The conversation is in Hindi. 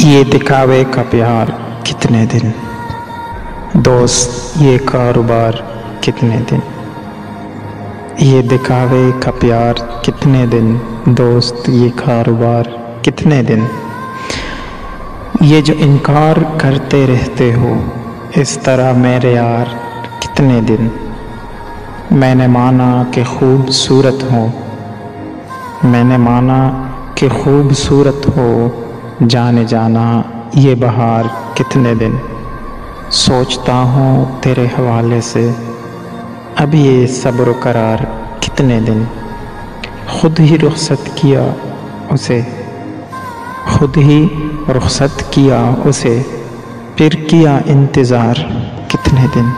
ये दिखावे का प्यार कितने दिन, दोस्त ये कारोबार कितने दिन। ये दिखावे का प्यार कितने दिन, दोस्त ये कारोबार कितने दिन। ये जो इनकार करते रहते हो इस तरह मेरे यार कितने दिन। मैंने माना कि खूबसूरत हो, मैंने माना कि खूबसूरत हो, जाने जाना ये बहार कितने दिन। सोचता हूँ तेरे हवाले से अब ये सब्र करार कितने दिन। खुद ही रुखसत किया उसे, खुद ही रुखसत किया उसे, फिर किया इंतज़ार कितने दिन।